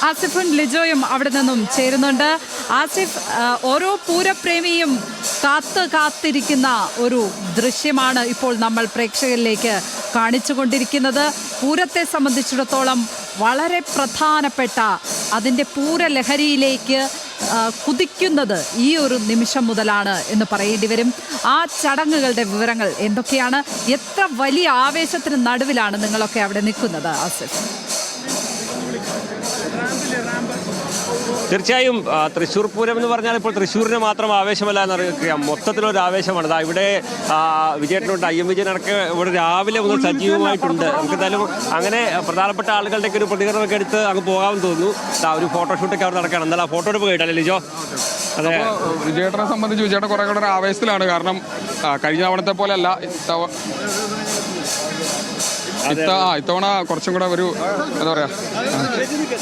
ആസിഫും ലിജോയും അവിടെ നിന്നും ചേരുന്നുണ്ട്. ആസിഫ്, ഓരോ പൂരപ്രേമിയും കാത്തിരിക്കുന്ന ഒരു ദൃശ്യമാണ് ഇപ്പോൾ നമ്മൾ പ്രേക്ഷകരിലേക്ക് കാണിച്ചുകൊണ്ടിരിക്കുന്നത്. പൂരത്തെ സംബന്ധിച്ചിടത്തോളം വളരെ പ്രധാനപ്പെട്ട അതിൻ്റെ പൂരലഹരിയിലേക്ക് കുതിക്കുന്നത് ഈ ഒരു നിമിഷം മുതലാണ് എന്ന് പറയേണ്ടി വരും. ആ ചടങ്ങുകളുടെ വിവരങ്ങൾ എന്തൊക്കെയാണ്? എത്ര വലിയ ആവേശത്തിന് നടുവിലാണ് നിങ്ങളൊക്കെ അവിടെ നിൽക്കുന്നത് ആസിഫ്? തീർച്ചയായും തൃശ്ശൂർ പൂരം എന്ന് പറഞ്ഞാൽ ഇപ്പോൾ തൃശ്ശൂരിന് മാത്രം ആവേശമല്ല എന്നറിയാം, മൊത്തത്തിലൊരു ആവേശമാണ്. ഇവിടെ വിജയേട്ടനുണ്ട്, അയ്യം വിജയനടക്കം ഇവിടെ രാവിലെ മുതൽ സജീവമായിട്ടുണ്ട്. നമുക്ക് എന്തായാലും അങ്ങനെ പ്രധാനപ്പെട്ട ആളുകളുടെയൊക്കെ ഒരു പ്രതികരണമൊക്കെ എടുത്ത് അങ്ങ് പോകാമെന്ന് തോന്നുന്നു. ഒരു ഫോട്ടോഷൂട്ടൊക്കെ അവിടെ നടക്കുകയാണ്. എന്തായാലും ആ ഫോട്ടോ എടുപ്പ് കേട്ടല്ലേ ലിജോ? അതെ, വിജയേട്ടനെ സംബന്ധിച്ച് വിജയേട്ടൻ കുറേ കൂടെ ഒരു ആവേശത്തിലാണ്. കാരണം കഴിഞ്ഞ തവണത്തെ പോലെ അല്ല ഇത്തവണ കുറച്ചും കൂടെ ഒരു എന്താ പറയാ.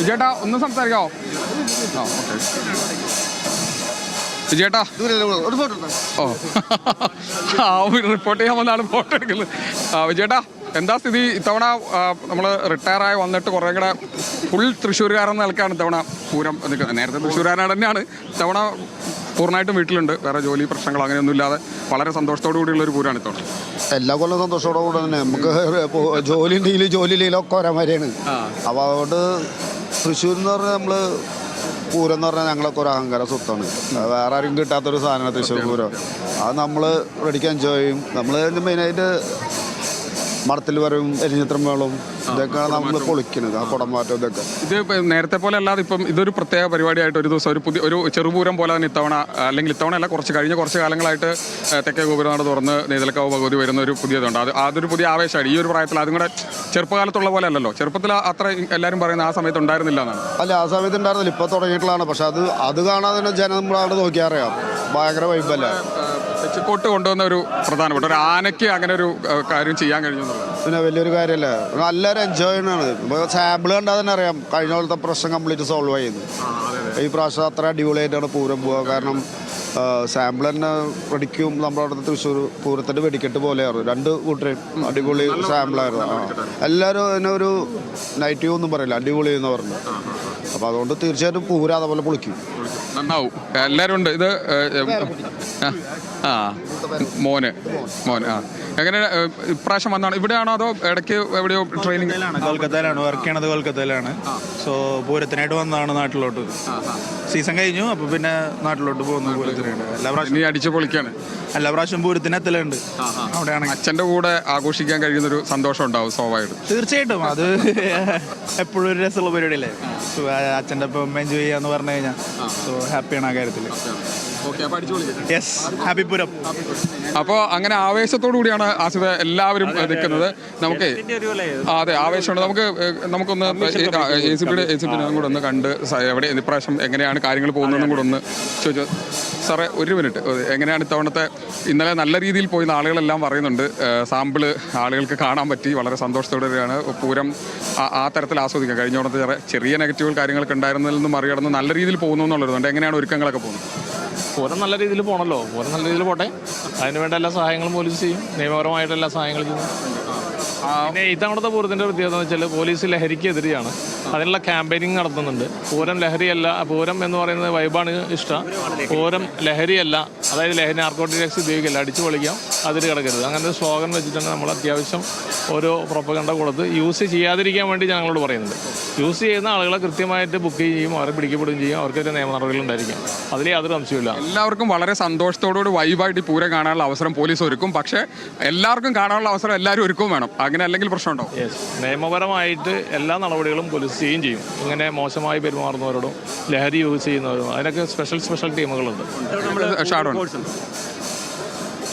വിജയേട്ടാ ഒന്ന് സംസാരിക്കാവോ? വിജയേട്ടാ റിപ്പോർട്ട് ചെയ്യാൻ വന്നാണ് ഫോട്ടോ എടുക്കുന്നത്. വിജയേട്ടാ, എന്താ സ്ഥിതി? ഇത്തവണ നമ്മൾ റിട്ടയറായി വന്നിട്ട് കുറേ കൂടെ ഫുൾ തൃശ്ശൂർകാരെന്ന നിലക്കാണ് ഇത്തവണ പൂരം നിൽക്കുന്നത്. നേരത്തെ തൃശ്ശൂർകാരനാണ് തന്നെയാണ്, ഇത്തവണ പൂർണ്ണമായിട്ടും വീട്ടിലുണ്ട്. വേറെ ജോലി പ്രശ്നങ്ങൾ അങ്ങനെയൊന്നും ഇല്ലാതെ വളരെ സന്തോഷത്തോടു കൂടിയുള്ളൊരു പൂരമാണ് ഇത്തവണ. എല്ലാ കൊല്ലം സന്തോഷത്തോടു കൂടെ തന്നെ. നമുക്ക് ജോലി ഇല്ലെങ്കിലൊക്കെ ഒരേ മാതിരിയാണ്. അപ്പോൾ അതുകൊണ്ട് തൃശ്ശൂർ എന്ന് പറഞ്ഞാൽ നമ്മൾ പൂരം എന്ന് പറഞ്ഞാൽ ഞങ്ങളൊക്കെ ഒരു അഹങ്കാര സ്വത്താണ്. വേറെ ആരും കിട്ടാത്തൊരു സാധനമാണ് തൃശ്ശൂർ പൂരം. അത് നമ്മൾ റെഡിക്ക് എൻജോയ് ചെയ്യും. നമ്മൾ മെയിനായിട്ട് മടത്തിൽ വരവും എരിഞ്ഞിത്രം വേളവും ഇതൊക്കെയാണ് നമ്മൾ പൊളിക്കുന്നത്. ആ കുടമാറ്റം ഇതൊക്കെ ഇത് നേരത്തെ പോലെ അല്ലാതെ ഇപ്പം ഇതൊരു പ്രത്യേക പരിപാടിയായിട്ട് ഒരു ദിവസം ഒരു ചെറുപൂരം പോലെ തന്നെ ഇത്തവണ, അല്ലെങ്കിൽ ഇത്തവണ അല്ല, കുറച്ച് കാലങ്ങളായിട്ട് തെക്കേ ഗോപുരനാട് തുറന്ന് നെയ്തലക്കാവ് ഭഗവതി വരുന്ന ഒരു പുതിയതുണ്ട്. അതൊരു പുതിയ ആവേശമാണ് ഈ ഒരു പ്രായത്തിൽ. അതും കൂടെ ചെറുപ്പകാലത്തുള്ള പോലെ അല്ലല്ലോ. ചെറുപ്പത്തിൽ അത്ര എല്ലാവരും പറയുന്നത് ആ സമയത്ത് ഉണ്ടായിരുന്നില്ല എന്നാണ്. അല്ല, ആ സമയത്ത് ഉണ്ടായിരുന്നില്ല, ഇപ്പോൾ തുടങ്ങിയിട്ടുള്ളതാണ്. പക്ഷെ അത് കാണാതെ ജനം നമ്മളവിടെ നോക്കിയാൽ അറിയാം, ഭയങ്കര വൈബല്ല. തെച്ചിക്കോട്ട് കൊണ്ടുവന്ന ഒരു പ്രധാനപ്പെട്ട ഒരു ആനയ്ക്ക് അങ്ങനെ ഒരു കാര്യം ചെയ്യാൻ കഴിഞ്ഞു. പിന്നെ വലിയൊരു കാര്യമല്ല, നല്ലൊരു എൻജോയ്മെൻ്റാണ്. ഇപ്പോൾ സാമ്പിൾ കണ്ടാൽ തന്നെ അറിയാം കഴിഞ്ഞ പോലത്തെ പ്രശ്നം കംപ്ലീറ്റ് സോൾവ് ചെയ്യുന്നു. ഈ പ്രാവശ്യം അത്ര അടിപൊളിയായിട്ടാണ് പൂരം പോവുക. കാരണം സാമ്പിൾ തന്നെ വെടിക്കും. നമ്മുടെ അവിടുത്തെ തൃശ്ശൂർ പൂരത്തിൻ്റെ വെടിക്കെട്ട് പോലെയായിരുന്നു. രണ്ട് കൂട്ടരെയും അടിപൊളി സാമ്പിളായിരുന്നു. എല്ലാവരും അതിനെ ഒരു നെഗറ്റീവ് ഒന്നും പറയില്ല, അടിപൊളി എന്ന് പറഞ്ഞു. അപ്പോൾ അതുകൊണ്ട് തീർച്ചയായിട്ടും പൂരം അതേപോലെ പൊളിക്കും, നന്നാവും. എല്ലാവരും ഉണ്ട്. ഇത് മോന് എങ്ങനെ ഇപ്രാവശ്യം വന്നാണ്? ഇവിടെയാണോ അതോ ഇടയ്ക്ക് എവിടെയോ ട്രെയിനിങ്? കൊൽക്കത്തയിലാണ് വർക്ക് ചെയ്യണത്. കൊൽക്കത്തയിലാണ്. സോ പൂരത്തിനായിട്ട് വന്നതാണ് നാട്ടിലോട്ട്. സീസൺ കഴിഞ്ഞു, അപ്പൊ പിന്നെ നാട്ടിലോട്ട് പോകുന്നു പൂരത്തിനായിട്ട്. എല്ലാ പ്രാവശ്യം അടിച്ചു പൊളിക്കാണ്. എല്ലാ പ്രാവശ്യം പൂരത്തിന് എത്തലുണ്ട്. അവിടെയാണ് അച്ഛൻ്റെ കൂടെ ആഘോഷിക്കാൻ കഴിയുന്നൊരു സന്തോഷം ഉണ്ടാവും സ്വാഭാവികമായിട്ടും. തീർച്ചയായിട്ടും അത് എപ്പോഴും ഒരു രസമുള്ള പരിപാടിയല്ലേ. അച്ഛൻ്റെ ഒപ്പം എൻജോയ് ചെയ്യാന്ന് പറഞ്ഞു കഴിഞ്ഞാൽ സോ ഹാപ്പിയാണ് ആ കാര്യത്തിൽ. Yes, happy Pooram. അപ്പോൾ അങ്ങനെ ആവേശത്തോടു കൂടിയാണ് ആസിഫ് എല്ലാവരും നിൽക്കുന്നത്. നമുക്ക് അതെ ആവേശമുണ്ട്. നമുക്കൊന്ന് എ സി പിനെ കൂടെ ഒന്ന് കണ്ട് എവിടെ ഇപ്രാവശ്യം എങ്ങനെയാണ് കാര്യങ്ങൾ പോകുന്നതെന്നും കൂടെ ഒന്ന് ചോദിച്ചു. സാറേ, ഒരു മിനിറ്റ്, എങ്ങനെയാണ് ഇത്തവണത്തെ? ഇന്നലെ നല്ല രീതിയിൽ പോയി ആളുകളെല്ലാം പറയുന്നുണ്ട്. സാമ്പിള് ആളുകൾക്ക് കാണാൻ പറ്റി. വളരെ സന്തോഷത്തോടെയാണ് പൂരം ആ തരത്തിൽ ആസ്വദിക്കുക. കഴിഞ്ഞ തവണത്തെ ചെറിയ നെഗറ്റീവ് കാര്യങ്ങളൊക്കെ ഉണ്ടായിരുന്നതിൽ നിന്നും മറികടന്ന് നല്ല രീതിയിൽ പോകുന്നു എന്നുള്ളതുകൊണ്ട് എങ്ങനെയാണ് ഒരുക്കങ്ങളൊക്കെ പോകുന്നത്? പൂരം നല്ല രീതിയിൽ പോകണമല്ലോ. പൂരം നല്ല രീതിയിൽ പോട്ടെ. അതിനുവേണ്ട എല്ലാ സഹായങ്ങളും പോലീസ് ചെയ്യും. നിയമപരമായിട്ട് എല്ലാ സഹായങ്ങളും ചെയ്യും. പിന്നെ ഇത്തവണത്തെ പൂരത്തിൻ്റെ പ്രത്യേകത എന്ന് വെച്ചാൽ പോലീസ് ലഹരിക്കെതിരെയാണ്. അതിനുള്ള ക്യാമ്പയിനിങ് നടത്തുന്നുണ്ട്. പൂരം ലഹരിയല്ല, പൂരം എന്ന് പറയുന്നത് വൈബാണ്, ഇഷ്ടം. പൂരം ലഹരിയല്ല, അതായത് ലഹരി നാർക്കോട്ടിക്സ് ഉപയോഗിക്കില്ല, അടിച്ചു പൊളിക്കാം, അതിൽ കിടക്കരുത്. അങ്ങനെ ഒരു സ്ലോഗൻ വെച്ചിട്ടാണ് നമ്മൾ അത്യാവശ്യം ഓരോ പ്രൊപ്പഗണ്ട കൊടുത്ത് യൂസ് ചെയ്യാതിരിക്കാൻ വേണ്ടി ഞങ്ങളോട് പറയുന്നുണ്ട്. യൂസ് ചെയ്യുന്ന ആളുകളെ കൃത്യമായിട്ട് ബുക്ക് ചെയ്യും, അവരെ പിടിക്കപ്പെടുകയും ചെയ്യും. അവർക്കൊരു നിയമ നടപടികളുണ്ടായിരിക്കും. അതിൽ യാതൊരു സംശയമില്ല. എല്ലാവർക്കും വളരെ സന്തോഷത്തോടുകൂടി വൈബായിട്ട് ഈ പൂരം കാണാനുള്ള അവസരം പോലീസ് ഒരുക്കും. പക്ഷേ എല്ലാവർക്കും കാണാനുള്ള അവസരം എല്ലാവരും ഒരുക്കും വേണം. അങ്ങനെ അല്ലെങ്കിൽ പ്രശ്നമുണ്ടോ? യെസ്, നിയമപരമായിട്ട് എല്ലാ നടപടികളും പോലീസ് ചെയ്യുകയും ചെയ്യും. ഇങ്ങനെ മോശമായി പെരുമാറുന്നവരോടും ലഹരി യൂസ് ചെയ്യുന്നവരോടും അതിനൊക്കെ സ്പെഷ്യൽ ടീമുകളുണ്ട്.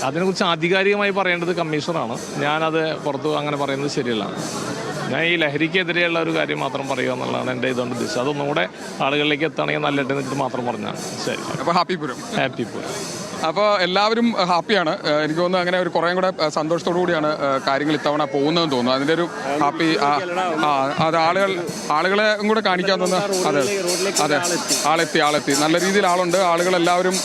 അതിനെക്കുറിച്ച് ആധികാരികമായി പറയേണ്ടത് കമ്മീഷണറാണ്. ഞാനത് പുറത്ത് അങ്ങനെ പറയുന്നത് ശരിയല്ല. ഞാൻ ഈ ലഹരിക്കെതിരെയുള്ള ഒരു കാര്യം മാത്രം പറയുക എന്നുള്ളതാണ് എൻ്റെ ഇതുകൊണ്ട് ഉദ്ദേശിച്ചത്. അതൊന്നുകൂടെ ആളുകളിലേക്ക് എത്തണമെങ്കിൽ നല്ലത് എന്നിട്ട് മാത്രം പറഞ്ഞാൽ ശരി. അപ്പോൾ ഹാപ്പി പൂരം. അപ്പോൾ എല്ലാവരും ഹാപ്പിയാണ്. എനിക്ക് തോന്നുന്നു അങ്ങനെ ഒരു കുറേ കൂടെ സന്തോഷത്തോടു കൂടിയാണ് കാര്യങ്ങൾ ഇത്തവണ പോകുന്നതെന്ന് തോന്നുന്നു. അതിൻ്റെ ഒരു ഹാപ്പി അത് ആളുകളെ കൂടെ കാണിക്കാൻ തോന്നുന്നു. അതെ, ആളെത്തി നല്ല രീതിയിൽ ആളുണ്ട്. ആളുകളെല്ലാവരും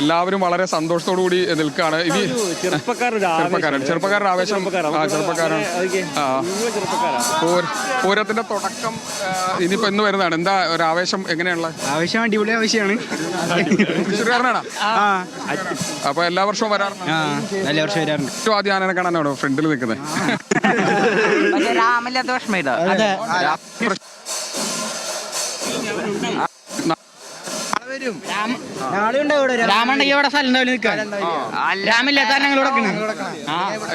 എല്ലാവരും വളരെ സന്തോഷത്തോടു കൂടി നിൽക്കുകയാണ്. ഇനി ചെറുപ്പക്കാരുടെ ആവേശം ചെറുപ്പക്കാരാണ്. പൂരത്തിന്റെ തുടക്കം ഇനിയിപ്പോ എന്ന് വരുന്നതാണ്. എന്താ ഒരു ആവേശം? എങ്ങനെയുള്ള ആവശ്യം? അടിപൊളി ആവശ്യമാണ്. തൃശ്ശൂർകാരനാണ്. അപ്പൊ എല്ലാ വർഷവും വരാറുണ്ട്. എല്ലാ വർഷം വരാറുണ്ട്. ഏറ്റവും ആദ്യം ആനനെ കാണാനാണോ ഫ്രണ്ടിൽ നിൽക്കുന്നത്? രാമല്ലാത്ത വിഷമമില്ല. രാമുണ്ടെങ്കിൽ ഇവിടെ സ്ഥലം ഉണ്ടാവില്ല നിൽക്കാൻ. രാമില്ലാത്ത ഞങ്ങളിവിടെ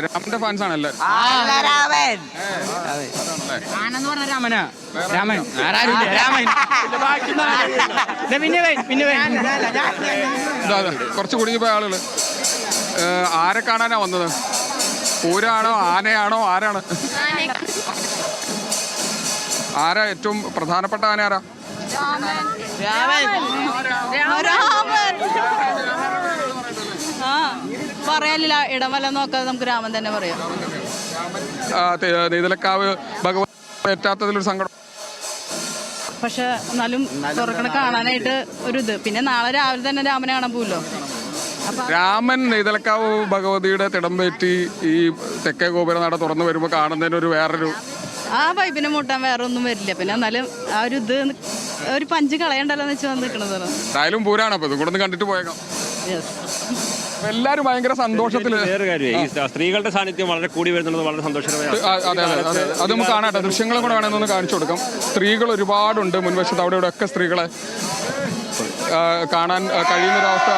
രാമന്റെ ഫാൻസ് ആണ് എല്ലാവരും. ആനെന്ന് പറഞ്ഞ രാമനാ. രാമൻ രാമൻ പിന്നെ കുറച്ച് കുടുങ്ങിപ്പോയ ആളുകൾ ആരെ കാണാനാ വന്നത്? പൂരാണോ ആനയാണോ ആരാണ്? ആരാ ഏറ്റവും പ്രധാനപ്പെട്ട ആന? ആരാ? പറയാനില്ല, ഇടമല നോക്കാതെ നമുക്ക് രാമൻ തന്നെ പറയാം. നെയ്തലക്കാവ് ഭഗവതി ഏറ്റാത്തതിലൊരു സങ്കടം. പക്ഷെ എന്നാലും തുറക്കണ കാണാനായിട്ട് ഒരു ഇത്. പിന്നെ നാളെ രാവിലെ തന്നെ രാമനെ കാണാൻ പോവല്ലോ. രാമൻ നെയ്തലക്കാവ് ഭഗവതിയുടെ തിടമ്പേറ്റി ഈ തെക്കേ ഗോപുരനട തുറന്നു വരുമ്പോൾ കാണുന്നതിനൊരു വേറൊരു ആ വൈബിനെ മൂട്ടാൻ വേറെ ഒന്നും വരില്ല. പിന്നെ എന്നാലും ആ ഒരു ഇത് ഒരു പഞ്ച് കളയണ്ടല്ലോ എന്ന് വെച്ച് വന്ന് നിൽക്കണതാണ്. എന്തായാലും പൂരാണ്. അപ്പൊ ഇതും കൂടെ ഒന്ന് കണ്ടിട്ട് പോയേക്കാം. എല്ലാരും ഭയങ്കര സന്തോഷത്തില്. വേറെ കാര്യം, ഈ സ്ത്രീകളുടെ സാന്നിധ്യം വളരെ കൂടി വരുന്നത് വളരെ സന്തോഷകരമായ. അതെ അതെ അതെ, അത് നമുക്ക് കാണാട്ടെ. ദൃശ്യങ്ങളും കൂടെ വേണമെന്നൊന്ന് കാണിച്ചു കൊടുക്കാം. സ്ത്രീകൾ ഒരുപാടുണ്ട് മുൻവശത്ത്. അവിടെ ഇവിടെ ഒക്കെ സ്ത്രീകളെ കാണാൻ കഴിയുന്നൊരവസ്ഥ.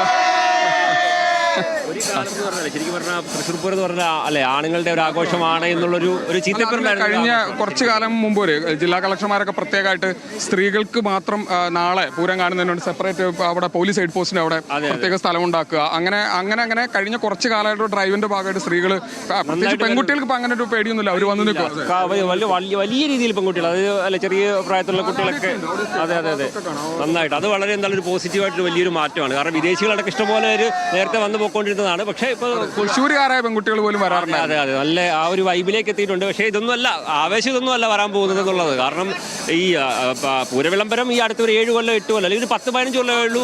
ഒരു കാലത്ത് പറഞ്ഞാൽ ശരിക്കും പറഞ്ഞാൽ തൃശ്ശൂർ പൂരം എന്ന് പറഞ്ഞാൽ അല്ലെ ആണുങ്ങളുടെ ഒരു ആഘോഷമാണ് എന്നുള്ളൊരു കഴിഞ്ഞ കുറച്ചു കാലം മുമ്പ് ഒരു ജില്ലാ കളക്ടർമാരൊക്കെ പ്രത്യേകമായിട്ട് സ്ത്രീകൾക്ക് മാത്രം നാളെ പൂരം കാണുന്നതിനോട് സെപ്പറേറ്റ് അവിടെ പോലീസ് ഹെഡ് പോസ്റ്റിന് അവിടെ പ്രത്യേക സ്ഥലം ഉണ്ടാക്കുക. അങ്ങനെ കഴിഞ്ഞ കുറച്ച് കാലമായിട്ട് ഡ്രൈവിന്റെ ഭാഗമായിട്ട് സ്ത്രീകൾ പ്രത്യേകിച്ച് പെൺകുട്ടികൾക്ക് ഇപ്പൊ അങ്ങനെ ഒരു പേടിയൊന്നുമില്ല. അവർ വന്ന് നിൽക്കുക വലിയ രീതിയിൽ പെൺകുട്ടികൾ, അത് അല്ല ചെറിയ പ്രായത്തിലുള്ള കുട്ടികളൊക്കെ. അതെ അതെ അതെ, നന്നായിട്ട്. അത് വളരെ എന്തായാലും ഒരു പോസിറ്റീവായിട്ടൊരു വലിയൊരു മാറ്റമാണ്. കാരണം വിദേശികളടക്കം ഇഷ്ടംപോലെ ഒരു നേരത്തെ വന്നു പോയിക്കൊണ്ടിരുന്നതാണ്. പക്ഷേ ഇപ്പോൾ തൃശ്ശൂരുകാരായ പെൺകുട്ടികൾ പോലും വരാറുണ്ട്. അതെ അതെ, നല്ല ആ ഒരു വൈബിലേക്ക് എത്തിയിട്ടുണ്ട്. പക്ഷേ ഇതൊന്നുമല്ല, ആവേശം ഇതൊന്നുമല്ല വരാൻ പോകുന്നത് എന്നുള്ളത്. കാരണം ഈ പൂരവിളംബരം ഈ അടുത്തൊരു 7 കൊല്ലം 8 കൊല്ലം അല്ലെങ്കിൽ ഒരു 10-15 കൊല്ലമേ ഉള്ളൂ.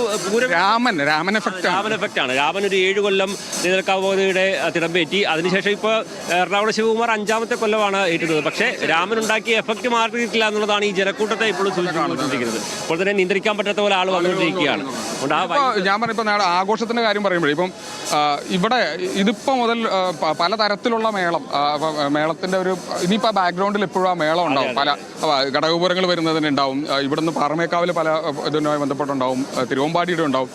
രാമൻ എഫക്റ്റാണ്. രാമൻ ഒരു 7 കൊല്ലം നെയ്തലക്കാവുകയുടെ തിടമ്പേറ്റി. അതിനുശേഷം ഇപ്പോൾ എറണാകുളം ശിവകുമാർ 5ാമത്തെ കൊല്ലമാണ് ഏറ്റുന്നത്. പക്ഷേ രാമൻ ഉണ്ടാക്കിയ എഫക്റ്റ് മാറിയിട്ടില്ല എന്നുള്ളതാണ് ഈ ജനക്കൂട്ടത്തെ ഇപ്പോഴും സൂചിപ്പിക്കുന്നത്. ഇപ്പോൾ തന്നെ നിയന്ത്രിക്കാൻ പറ്റാത്ത പോലെ ആൾ വന്നുകൊണ്ടിരിക്കുകയാണ്. ഞാൻ പറഞ്ഞപ്പോൾ നാളെ ആഘോഷത്തിന്റെ കാര്യം പറയുമ്പോഴേ ഇപ്പം ഇവിടെ ഇതിപ്പോൾ മുതൽ പലതരത്തിലുള്ള മേളത്തിന്റെ ഒരു ഇനിയിപ്പോൾ ബാക്ക്ഗ്രൗണ്ടിൽ എപ്പോഴും ആ മേളം ഉണ്ടാവും. പല ഘടകപൂരങ്ങൾ വരുന്നതിനുണ്ടാവും. ഇവിടുന്ന് പാറമേക്കാവിൽ പല ഇതുമായി ബന്ധപ്പെട്ടുണ്ടാവും. തിരുവമ്പാടിയുടെ ഉണ്ടാവും.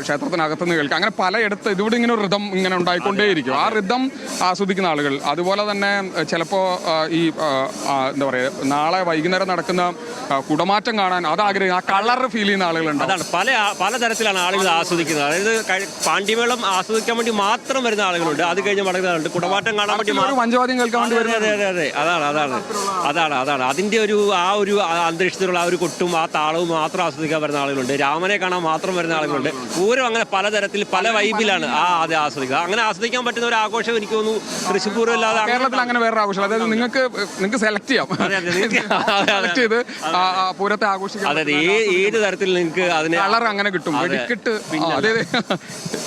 ക്ഷേത്രത്തിനകത്തുനിന്ന് കേൾക്കുക. അങ്ങനെ പലയിടത്ത് ഇതിവിടെ ഇങ്ങനെ ഒരു റിതം ഇങ്ങനെ ഉണ്ടായിക്കൊണ്ടേയിരിക്കും. ആ റിതം ആസ്വദിക്കുന്ന ആളുകൾ. അതുപോലെ തന്നെ ചിലപ്പോൾ ഈ എന്താ പറയുക, നാളെ വൈകുന്നേരം നടക്കുന്ന കുടമാറ്റം കാണാൻ അത് ആഗ്രഹിക്കുന്ന ആ കളർ ഫീൽ ചെയ്യുന്ന ആളുകളുണ്ട്. അതാണ് പലതരത്തിലാണ് ആളുകൾ ആസ്വദിക്കുന്നത്. അതായത് പാണ്ഡിമേളം ആസ്വദിക്കാൻ വേണ്ടി മാത്രം വരുന്ന ആളുകളുണ്ട്. അത് കഴിഞ്ഞ് മടങ്ങുന്ന ആളുണ്ട്. കുടമാറ്റം കാണാൻ വേണ്ടി പഞ്ചവാദ്യം കേൾക്കാൻ വേണ്ടി വരുന്നത്. അതെ അതെ, അതാണ് അതിന്റെ ആ ഒരു അന്തരീക്ഷത്തിലുള്ള ആ ഒരു കൊട്ടും ആ താളവും മാത്രം ആസ്വദിക്കാൻ വരുന്ന ആളുകളുണ്ട്. രാമനെ കാണാൻ മാത്രം വരുന്ന ആളുകളുണ്ട്. പൂരം അങ്ങനെ പലതരത്തിൽ പല വൈബിലാണ് അത് ആസ്വദിക്കുക. അങ്ങനെ ആസ്വദിക്കാൻ പറ്റുന്ന ഒരു ആഘോഷം എനിക്ക് തോന്നുന്നു തൃശ്ശൂർ പൂരം അല്ലാതെ കേരളത്തിൽ അങ്ങനെ വേറെ ആഘോഷം. അതായത് നിങ്ങൾക്ക് സെലക്ട് ചെയ്യാം. സെലക്ട് ചെയ്ത് പൂരത്തെ ആഘോഷിക്കാം. അതായത് ഏത് തരത്തിൽ നിങ്ങൾക്ക് അതിന് കളർ അങ്ങനെ കിട്ടും. വെടിക്കെട്ട്.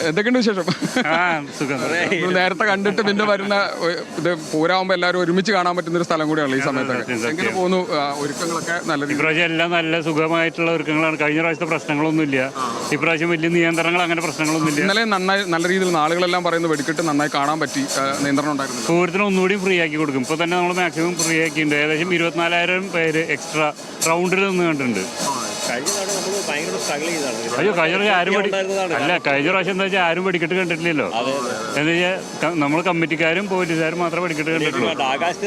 എന്തൊക്കെയുണ്ട് വിശേഷം? നേരത്തെ കണ്ടിട്ട് പിന്നെ വരുന്ന ഇത് പൂരാകുമ്പോൾ എല്ലാവരും ഒരുമിച്ച് കാണാൻ പറ്റുന്ന ഒരു സ്ഥലം കൂടിയാണ് ഈ സമയത്തൊക്കെ. എങ്ങനെ പോകുന്നു ഒരുക്കങ്ങളൊക്കെ? നല്ല ഇപ്രാവശ്യം എല്ലാം നല്ല സുഖമായിട്ടുള്ള ഒരുക്കങ്ങളാണ്. കഴിഞ്ഞ പ്രാവശ്യത്തെ പ്രശ്നങ്ങളൊന്നുമില്ല. ഇപ്രാവശ്യം വലിയ നിയന്ത്രണങ്ങൾ അങ്ങനെ പ്രശ്നങ്ങളൊന്നുമില്ല. ഇന്നലെ നല്ല രീതിയിൽ ആളുകളെല്ലാം പറയുന്നത് വെടിക്കെട്ട് നന്നായി കാണാൻ പറ്റി. നിയന്ത്രണം ഉണ്ടായിരുന്നു. പൂരത്തിന് ഒന്നുകൂടി ഫ്രീ ആക്കി കൊടുക്കും. ഇപ്പോൾ തന്നെ നമ്മൾ മാക്സിമം ഫ്രീ ആക്കിയിട്ടുണ്ട്. ഏകദേശം 24,000 പേര് എക്സ്ട്രാ റൗണ്ടിൽ നിന്ന് കണ്ടിട്ടുണ്ട്. അയ്യോ, കഴിഞ്ഞ പ്രാവശ്യം കഴിഞ്ഞ പ്രാവശ്യം എന്താ വെച്ചാൽ ആരും വെടിക്കെട്ട് കണ്ടിട്ടില്ലല്ലോ. എന്താ വെച്ചാൽ നമ്മൾ കമ്മിറ്റിക്കാരും പോലീസുകാരും മാത്രമേ വെടിക്കെട്ട് കണ്ടിട്ടുള്ളൂ.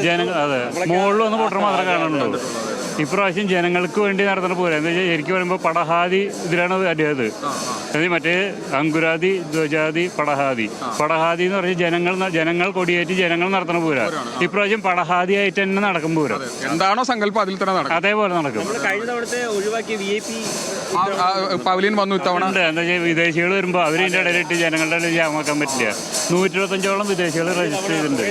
ജനങ്ങൾ അതെ മുകളിൽ വന്ന് പൊട്ടർ മാത്രമേ കാണുന്നുള്ളൂ. ഇപ്രാവശ്യം ജനങ്ങൾക്ക് വേണ്ടി നടത്തുന്ന പൂരം എന്താ വെച്ചാൽ ശരിക്കും പറയുമ്പോൾ പടഹാദി ഇതിലാണ് അടിയത്. മറ്റേ അങ്കുരാദി, ധ്വജാദി, പടഹാദി എന്ന് പറഞ്ഞാൽ ജനങ്ങൾ കൊടിയേറ്റി ജനങ്ങൾ നടത്തുന്ന പൂരം. ഇപ്രാവശ്യം പടഹാദി ആയിട്ട് തന്നെ നടക്കും പൂരം. എന്താണോ സങ്കല്പം അതിൽ തന്നെ നടക്കും. അതേപോലെ നടക്കും. കഴിഞ്ഞ തവണത്തെ ഒഴിവാക്കിയ പവലിയൻ വന്നു ഇത്തവണ. ഉണ്ട്. എന്താ വെച്ചാൽ വിദേശികൾ വരുമ്പോൾ അവർ ഇതിൻ്റെ ഇടയിലിട്ട് ജനങ്ങളുടെ ഇടയിൽ ജാമാക്കാൻ പറ്റില്ല. 125ഓളം വിദേശികൾ രജിസ്റ്റർ ചെയ്തിട്ടുണ്ട്.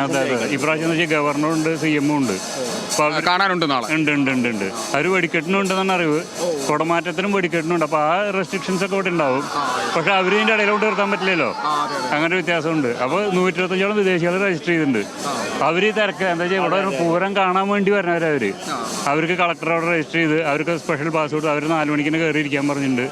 അതെ അതെ. ഇപ്രാവശ്യം എന്ന് വെച്ചാൽ ഗവർണറുണ്ട്, CM ഉണ്ട്. കാണാനുണ്ട് നാളെ. ഉണ്ട്. അവർ വെടിക്കെട്ടിനുണ്ടെന്നാണ് അറിവ്. കുടമാറ്റത്തിനും വെടിക്കെട്ടിനുണ്ട്. അപ്പോൾ ആ റെസ്ട്രിക്ഷൻസ് ഒക്കെ ഇവിടെ ഉണ്ടാവും. പക്ഷെ അവർ ഇതിൻ്റെ ഇടയിലോട്ട് നിർത്താൻ പറ്റില്ലല്ലോ. അങ്ങനെ വ്യത്യാസമുണ്ട്. അപ്പോൾ 125ഓളം വിദേശികൾ രജിസ്റ്റർ ചെയ്തിട്ടുണ്ട്. അവർ ഈ തിരക്ക് എന്താ വെച്ചാൽ ഇവിടെ പൂരം കാണാൻ വേണ്ടി വരുന്നവരവർ. അവർക്ക് കളക്ടറോട് രജിസ്റ്റർ ചെയ്ത് അവർക്ക് സ്പെഷ്യൽ പാസ് കൊടുത്ത് അവർ 4 മണിക്കിന് കയറി ഇരിക്കാൻ പറഞ്ഞിട്ടുണ്ട്.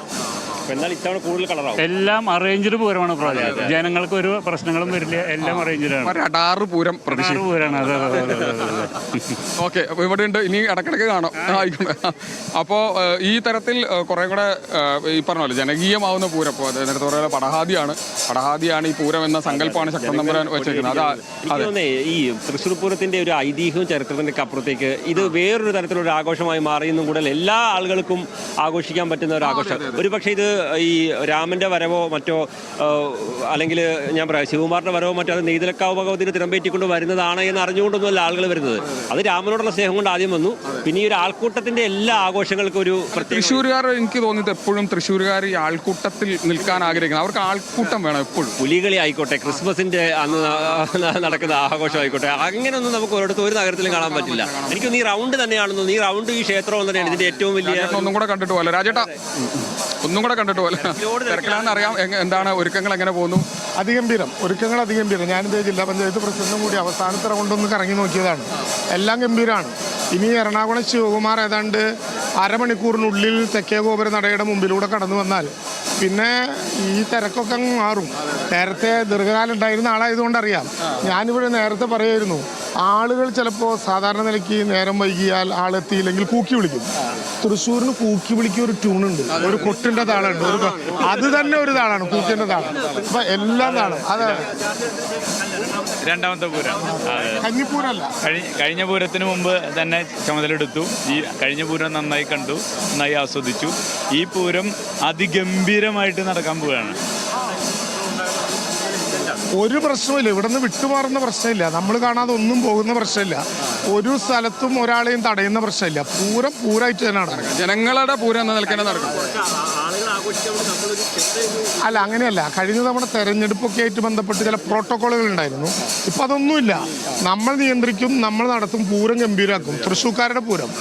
എല്ലാം അറേഞ്ച്ഡ് പൂരമാണ് പ്രാവശ്യം. ജനങ്ങൾക്ക് ഒരു പ്രശ്നങ്ങളും വരില്ല. എല്ലാം അറേഞ്ച്ഡാണ്. പൂരം പൂരമാണ്. അതെ. ഓക്കെ. അപ്പോൾ ഇവിടെ ഉണ്ട്. ഇനി ഇടക്കിടക്ക് കാണാം. ആയിക്കോട്ടെ. അപ്പോൾ ഈ തരത്തിൽ കുറേ കൂടെ ഈ പറഞ്ഞ പോലെ ജനകീയമാവുന്ന പൂരം. ഇപ്പോൾ നേരത്തെ പറയുന്ന പടഹാദിയാണ് ഈ പൂരം എന്ന സങ്കല്പമാണ് ശക്തൻ തമ്പുരാൻ വെച്ചേക്കുന്നത്. അതെ. ഈ തൃശ്ശൂർ പൂരത്തിന്റെ ഒരു ഐതിഹ്യവും ചരിത്രത്തിന്റെ അപ്പുറത്തേക്ക് ഇത് വേറൊരു തരത്തിലൊരു ആഘോഷമായി മാറിയെന്നും കൂടുതൽ എല്ലാ ആളുകൾക്കും ആഘോഷിക്കാൻ പറ്റുന്ന ഒരു ആഘോഷം. ഒരു പക്ഷേ ഇത് ഈ രാമന്റെ വരവോ മറ്റോ അല്ലെങ്കിൽ ഞാൻ പറയാം ശിവകുമാറിന്റെ വരവോ മറ്റോ അത് നെയ്തലക്കാവ് ഭഗവതിന് തിരമ്പേറ്റിക്കൊണ്ട് വരുന്നതാണ് എന്ന് അറിഞ്ഞുകൊണ്ടൊന്നുമല്ല ആളുകൾ വരുന്നത്. അത് രാമനോടുള്ള സ്നേഹം കൊണ്ട് ആദ്യം വന്നു. പിന്നെ ഈ ഒരു ആൾക്കൂട്ടത്തിന്റെ എല്ലാ ആഘോഷങ്ങൾക്കും ഒരു തൃശ്ശൂരുകാർ എനിക്ക് തോന്നിയത് എപ്പോഴും തൃശ്ശൂരുകാർ ഈ ആൾക്കൂട്ടത്തിൽ നിൽക്കാൻ ആഗ്രഹിക്കുന്നത്. അവർക്ക് ആൾക്കൂട്ടം വേണം എപ്പോഴും. പുലികളി ആയിക്കോട്ടെ, ക്രിസ്മസിന്റെ അന്ന് നടക്കുന്ന ആഘോഷം ആയിക്കോട്ടെ, അങ്ങനെയൊന്നും നമുക്ക് ഒരിടത്ത് ഒരു നഗരത്തിലും കാണാൻ പറ്റില്ല. എനിക്കൊന്ന് ഈ റൗണ്ട് തന്നെയാണെന്ന്. ഈ റൗണ്ട് ഈ ക്ഷേത്രം തന്നെയാണ് ഇതിന്റെ ഏറ്റവും വലിയ. ഒന്നും കൂടെ കണ്ടിട്ട് പോലെ രാജേട്ടാ, ഒന്നും കൂടെ കണ്ടിട്ട് പോലെ തിരക്കിലാണെന്ന് അറിയാം. എന്താണ് ഒരുക്കങ്ങൾ, എങ്ങനെ പോകുന്നു? അതിഗംഭീരം ഒരുക്കങ്ങൾ, അതിഗംഭീരം. ഞാനിത് ജില്ലാ പഞ്ചായത്ത് പ്രസിഡന്റും കൂടി അവസാനത്തെ റൗണ്ടൊന്ന് കറങ്ങി നോക്കിയതാണ്. എല്ലാം ഗംഭീരമാണ്. ഇനി എറണാകുളം ശിവകുമാർ ഏതാണ്ട് അരമണിക്കൂറിനുള്ളിൽ തെക്കേ ഗോപുര നടയുടെ മുമ്പിലൂടെ കടന്നു വന്നാൽ പിന്നെ ഈ തിരക്കൊക്കെ അങ്ങ് മാറും. നേരത്തെ ദീർഘകാലം ഉണ്ടായിരുന്ന ആളായതുകൊണ്ട് അറിയാം. ഞാനിവിടെ നേരത്തെ പറയായിരുന്നു, ആളുകൾ ചിലപ്പോൾ സാധാരണ നിലയ്ക്ക് നേരം വൈകിയാൽ ആളെത്തിയില്ലെങ്കിൽ കൂക്കി വിളിക്കും. തൃശ്ശൂരിന് കൂക്കി വിളിക്കുക ഒരു ട്യൂണുണ്ട്, ഒരു കൊട്ടിൻ്റെ താളുണ്ട്. അത് തന്നെ ഒരു താളാണ്, കൂക്കിൻ്റെ താളം. അപ്പം എല്ലാം താളം. അതാണ് രണ്ടാമത്തെ പൂരം. കന്നിപ്പൂരല്ല, കഴിഞ്ഞ പൂരത്തിന് മുമ്പ് തന്നെ ചുമതലെടുത്തു. ഈ കഴിഞ്ഞ പൂരം നന്നായി കണ്ടു, നന്നായി ആസ്വദിച്ചു. ഈ പൂരം അതിഗംഭീരമായിട്ട് നടക്കാൻ പോവുകയാണ്. ഒരു പ്രശ്നമില്ല, ഇവിടെ നിന്ന് വിട്ടുമാറുന്ന പ്രശ്നമില്ല, നമ്മൾ കാണാതെ ഒന്നും പോകുന്ന പ്രശ്നമില്ല, ഒരു സ്ഥലത്തും ഒരാളെയും തടയുന്ന പ്രശ്നമില്ല. പൂരം പൂരമായിട്ട് തന്നെ നടക്കും. ജനങ്ങളുടെ പൂരം എന്ന നിലയ്ക്ക് നടക്കും. അല്ല, അങ്ങനെയല്ല. കഴിഞ്ഞ തവണ തെരഞ്ഞെടുപ്പൊക്കെ ആയിട്ട് ബന്ധപ്പെട്ട് ചില പ്രോട്ടോക്കോളുകൾ ഉണ്ടായിരുന്നു. ഇപ്പം അതൊന്നുമില്ല. നമ്മൾ നിയന്ത്രിക്കും, നമ്മൾ നടത്തും, പൂരം ഗംഭീരാക്കും. തൃശ്ശൂർക്കാരുടെ പൂരം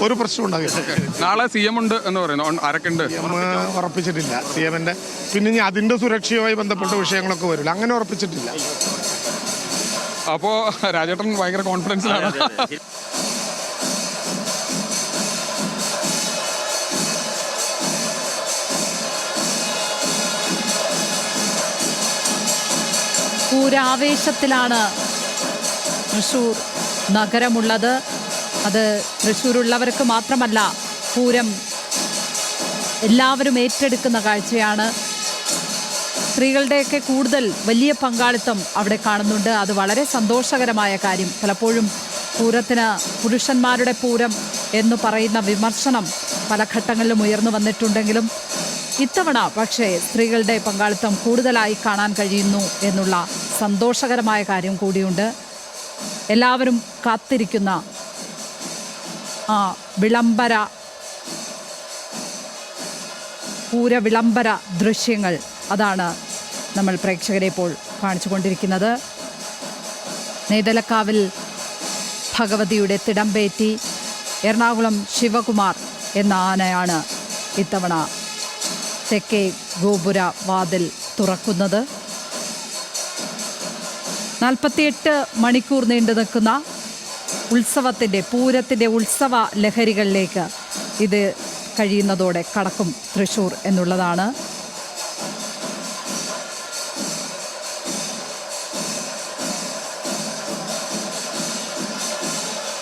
ഒരു പ്രശ്നം ഉണ്ടാകില്ല. നാളെ CM ഉണ്ട് എന്ന് പറയുന്നു. ആരൊക്കെ ഉണ്ട്? ഉറപ്പിച്ചിട്ടില്ല. CM-ന്റെ പിന്നെ ഇനി അതിൻ്റെ സുരക്ഷയുമായി ബന്ധപ്പെട്ട വിഷയങ്ങളൊക്കെ വരില്ല. അങ്ങനെ ഉറപ്പിച്ചിട്ടില്ല. അപ്പോൾ രാജേട്ടൻ ഭയങ്കര കോൺഫിഡൻസിലാണ്. പൂരാവേശത്തിലാണ് തൃശ്ശൂർ നഗരമുള്ളത്. അത് തൃശ്ശൂരുള്ളവർക്ക് മാത്രമല്ല, പൂരം എല്ലാവരും ഏറ്റെടുക്കുന്ന കാഴ്ചയാണ്. സ്ത്രീകളുടെയൊക്കെ കൂടുതൽ വലിയ പങ്കാളിത്തം അവിടെ കാണുന്നുണ്ട്. അത് വളരെ സന്തോഷകരമായ കാര്യം. പലപ്പോഴും പൂരത്തിന് പുരുഷന്മാരുടെ പൂരം എന്ന് പറയുന്ന വിമർശനം പല ഘട്ടങ്ങളിലും ഉയർന്നു വന്നിട്ടുണ്ടെങ്കിലും ഇത്തവണ പക്ഷേ സ്ത്രീകളുടെ പങ്കാളിത്തം കൂടുതലായി കാണാൻ കഴിയുന്നു എന്നുള്ള സന്തോഷകരമായ കാര്യം കൂടിയുണ്ട്. എല്ലാവരും കാത്തിരിക്കുന്ന ആ പൂരവിളംബര ദൃശ്യങ്ങൾ, അതാണ് നമ്മൾ പ്രേക്ഷകരെ ഇപ്പോൾ കാണിച്ചുകൊണ്ടിരിക്കുന്നത്. നെയ്തലക്കാവിൽ ഭഗവതിയുടെ തിടമ്പേറ്റി എറണാകുളം ശിവകുമാർ എന്ന ആനയാണ് ഇത്തവണ തെക്കേ ഗോപുര വാതിൽ തുറക്കുന്നത്. 48 മണിക്കൂർ നീണ്ടു നിൽക്കുന്ന പൂരത്തിൻ്റെ ഉത്സവ ലഹരികളിലേക്ക് ഇത് കഴിയുന്നതോടെ കടക്കും തൃശ്ശൂർ എന്നുള്ളതാണ്.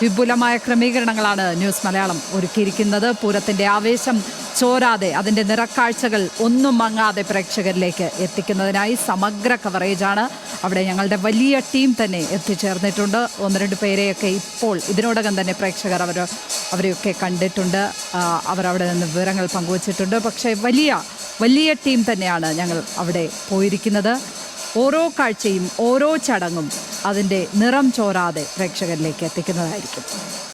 വിപുലമായ ക്രമീകരണങ്ങളാണ് ന്യൂസ് മലയാളം ഒരുക്കിയിരിക്കുന്നത്. പൂരത്തിൻ്റെ ആവേശം ചോരാതെ, അതിൻ്റെ നിറക്കാഴ്ചകൾ ഒന്നും മങ്ങാതെ പ്രേക്ഷകരിലേക്ക് എത്തിക്കുന്നതിനായി സമഗ്ര കവറേജാണ്. അവിടെ ഞങ്ങളുടെ വലിയ ടീം തന്നെ എത്തിച്ചേർന്നിട്ടുണ്ട്. 1-2 പേരെയൊക്കെ ഇപ്പോൾ ഇതിനോടകം തന്നെ പ്രേക്ഷകർ അവരെയൊക്കെ കണ്ടിട്ടുണ്ട്. അവരവിടെ നിന്ന് വിവരങ്ങൾ പങ്കുവച്ചിട്ടുണ്ട്. പക്ഷേ വലിയ ടീം തന്നെയാണ് ഞങ്ങൾ അവിടെ പോയിരിക്കുന്നത്. ഓരോ കാഴ്ചയും ഓരോ ചടങ്ങും അതിൻ്റെ നിറം ചോരാതെ പ്രേക്ഷകരിലേക്ക് എത്തിക്കുന്നതായിരിക്കും.